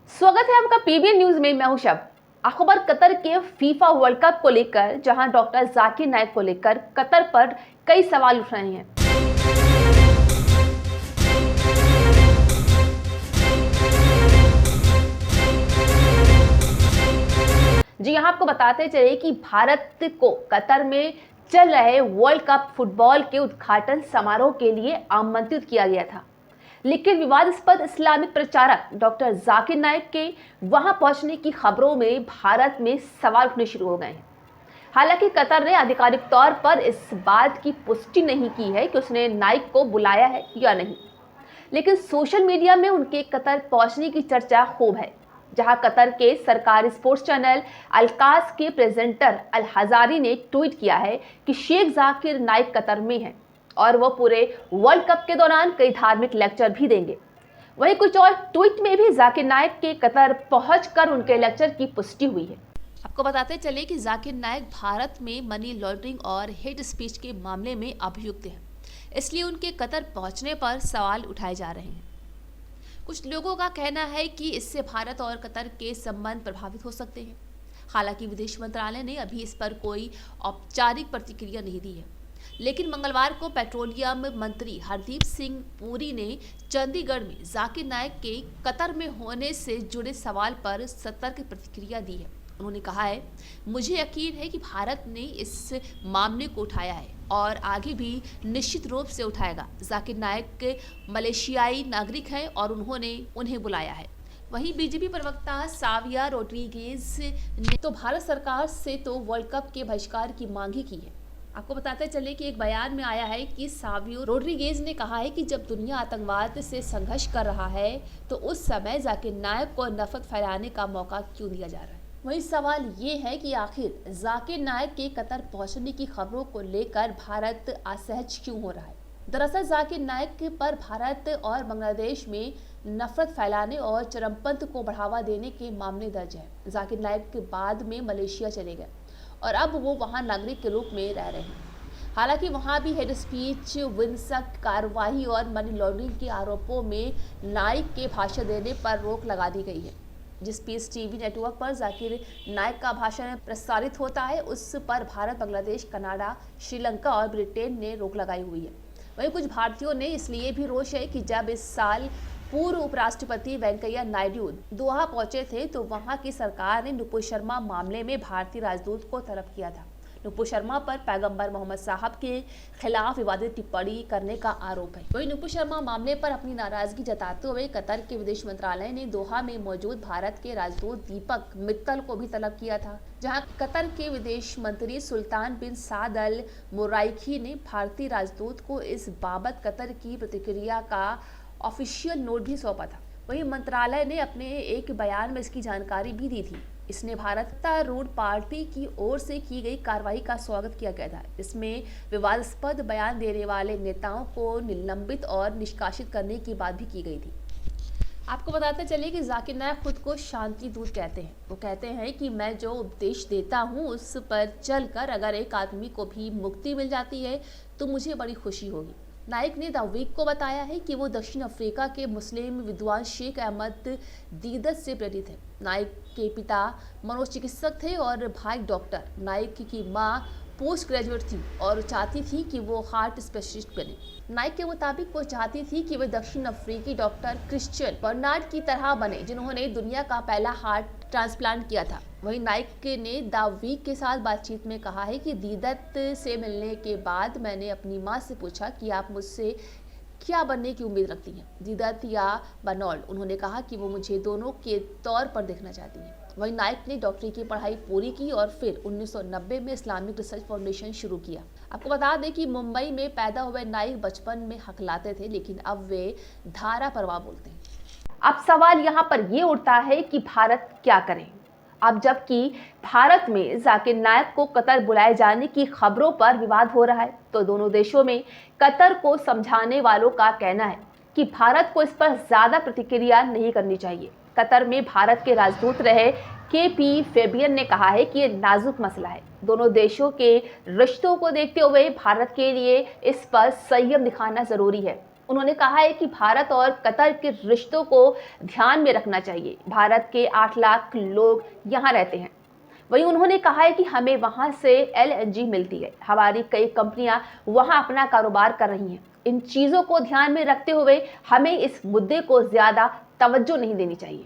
स्वागत है आपका पीबीएन न्यूज में। मैं हूं शब। अखबार कतर के फीफा वर्ल्ड कप को लेकर जहां डॉक्टर जाकिर नाइक को लेकर कतर पर कई सवाल उठ रहे हैं। जी यहां आपको बताते चले कि भारत को कतर में चल रहे वर्ल्ड कप फुटबॉल के उद्घाटन समारोह के लिए आमंत्रित किया गया था, लेकिन विवादास्पद इस्लामिक प्रचारक डॉक्टर जाकिर नाइक के वहां पहुंचने की खबरों में भारत में सवाल उठने शुरू हो गए हैं। हालांकि कतर ने आधिकारिक तौर पर इस बात की पुष्टि नहीं की है कि उसने नाइक को बुलाया है या नहीं, लेकिन सोशल मीडिया में उनके कतर पहुंचने की चर्चा खूब है। जहां कतर के सरकारी स्पोर्ट्स चैनल अलकास के प्रेजेंटर अल हजारी ने ट्वीट किया है कि शेख जाकिर नाइक कतर में हैं और वो पूरे वर्ल्ड कप के दौरान कई धार्मिक लेक्चर भी देंगे। वहीं कुछ और ट्वीट में भी जाकिर नाइक के कतर पहुंचकर उनके लेक्चर की पुष्टि हुई है। आपको बताते चले कि जाकिर नाइक भारत में मनी लॉन्ड्रिंग और हेट स्पीच के मामले में अभियुक्त हैं, इसलिए उनके कतर पहुंचने पर सवाल उठाए जा रहे हैं। कुछ लोगों का कहना है कि इससे भारत और कतर के संबंध प्रभावित हो सकते हैं। हालांकि विदेश मंत्रालय ने अभी इस पर कोई औपचारिक प्रतिक्रिया नहीं दी है, लेकिन मंगलवार को पेट्रोलियम मंत्री हरदीप सिंह पुरी ने चंडीगढ़ में जाकिर नाइक के कतर में होने से जुड़े सवाल पर सतर्क प्रतिक्रिया दी है। उन्होंने कहा है, मुझे यकीन है कि भारत ने इस मामले को उठाया है और आगे भी निश्चित रूप से उठाएगा। जाकिर नाइक मलेशियाई नागरिक हैं और उन्होंने उन्हें बुलाया है। वहीं बीजेपी प्रवक्ता साविया रोड्रिगेज ने तो भारत सरकार से तो वर्ल्ड कप के बहिष्कार की मांग ही की है। आपको बताते चले कि एक बयान में आया है कि सावियो रोड्रिगेज ने कहा है कि जब दुनिया आतंकवाद से संघर्ष कर रहा है तो उस समय जाकिर नाइक को नफरत फैलाने का मौका क्यों दिया जा रहा है। वही सवाल ये है कि आखिर जाकिर नाइक के कतर पहुंचने की खबरों को लेकर भारत असहज क्यों हो रहा है। दरअसल जाकिर नाइक पर भारत और बांग्लादेश में नफरत फैलाने और चरमपंथ को बढ़ावा देने के मामले दर्ज है। जाकिर नाइक के बाद में मलेशिया चले गए और अब वो वहाँ नागरिक के रूप में रह रहे हैं। हालांकि वहाँ भी हेड स्पीच, हिंसक कार्रवाई और मनी लॉन्ड्रिंग के आरोपों में नाइक के भाषण देने पर रोक लगा दी गई है। जिस पीस टीवी नेटवर्क पर जाकिर नाइक का भाषण प्रसारित होता है उस पर भारत, बांग्लादेश, कनाडा, श्रीलंका और ब्रिटेन ने रोक लगाई हुई है। वहीं कुछ भारतीयों ने इसलिए भी रोष है कि जब इस साल पूर्व उपराष्ट्रपति वेंकैया नायडू दोहा पहुंचे थे तो वहां की सरकार ने नुपुर शर्मा मामले में भारतीय राजदूत को तलब किया था। नुपुर शर्मा पर पैगंबर मोहम्मद साहब के खिलाफ विवादित टिप्पणी करने का आरोप है। वहीं नुपुर शर्मा मामले पर अपनी नाराजगी जताते हुए कतर के विदेश मंत्रालय ने दोहा में मौजूद भारत के राजदूत दीपक मित्तल को भी तलब किया था, जहां कतर के विदेश मंत्री सुल्तान बिन साद अल मुराइकी ने भारतीय राजदूत को इस बाबत कतर की प्रतिक्रिया का ऑफिशियल नोट भी सौंपा था। वहीं मंत्रालय ने अपने एक बयान में इसकी जानकारी भी दी थी। इसने भारतारूढ़ पार्टी की ओर से की गई कार्रवाई का स्वागत किया गया था। इसमें विवादास्पद बयान देने वाले नेताओं को निलंबित और निष्कासित करने की बात भी की गई थी। आपको बताते चले कि जाकिर नाइक खुद को शांति दूत कहते हैं। वो कहते हैं कि मैं जो उपदेश देता हूँ उस पर चलकर अगर एक आदमी को भी मुक्ति मिल जाती है तो मुझे बड़ी खुशी होगी। नाइक ने द वीक को बताया है कि वो दक्षिण अफ्रीका के मुस्लिम विद्वान शेख अहमद दीदत से प्रेरित है। नाइक के पिता मनोचिकित्सक थे और भाई डॉक्टर। नाइक की मां पोस्ट ग्रेजुएट थी और चाहती थी कि वो हार्ट स्पेशलिस्ट बने। नाइक के मुताबिक वो चाहती थी कि वे दक्षिण अफ्रीकी डॉक्टर क्रिश्चियन बर्नार्ड की तरह बने, जिन्होंने दुनिया का पहला हार्ट ट्रांसप्लांट किया था। वहीं नाइक ने द वीक के साथ बातचीत में कहा है कि दीदत से मिलने के बाद मैंने अपनी माँ से पूछा कि आप मुझसे क्या बनने की उम्मीद रखती हैं, दीदत या बर्नार्ड। उन्होंने कहा कि वो मुझे दोनों के तौर पर देखना चाहती हैं। वहीं नाइक ने डॉक्टरी की पढ़ाई पूरी की और फिर 1990 में इस्लामिक रिसर्च फाउंडेशन शुरू किया। आपको बता दें कि मुंबई में पैदा हुए नाइक बचपन में हकलाते थे, लेकिन अब वे धारा प्रवाह बोलते हैं। अब सवाल यहाँ पर ये उठता है कि भारत क्या करे। अब जबकि भारत में जाकिर नाइक को कतर बुलाए जाने की खबरों पर विवाद हो रहा है तो दोनों देशों में कतर को समझाने वालों का कहना है कि भारत को इस पर ज्यादा प्रतिक्रिया नहीं करनी चाहिए। कतर में भारत के राजदूत रहे केपी फेबियन ने कहा है कि ये नाजुक मसला है। दोनों देशों के रिश्तों को देखते हुए भारत के लिए इस पर संयम दिखाना जरूरी है। उन्होंने कहा है कि भारत और कतर के रिश्तों को ध्यान में रखना चाहिए। भारत के 8 लाख लोग यहाँ रहते हैं। वहीं उन्होंने कहा है कि हमें वहां से एलएनजी मिलती है, हमारी कई कंपनियां वहां अपना कारोबार कर रही हैं। इन चीजों को ध्यान में रखते हुए हमें इस मुद्दे को ज्यादा तवज्जो नहीं देनी चाहिए।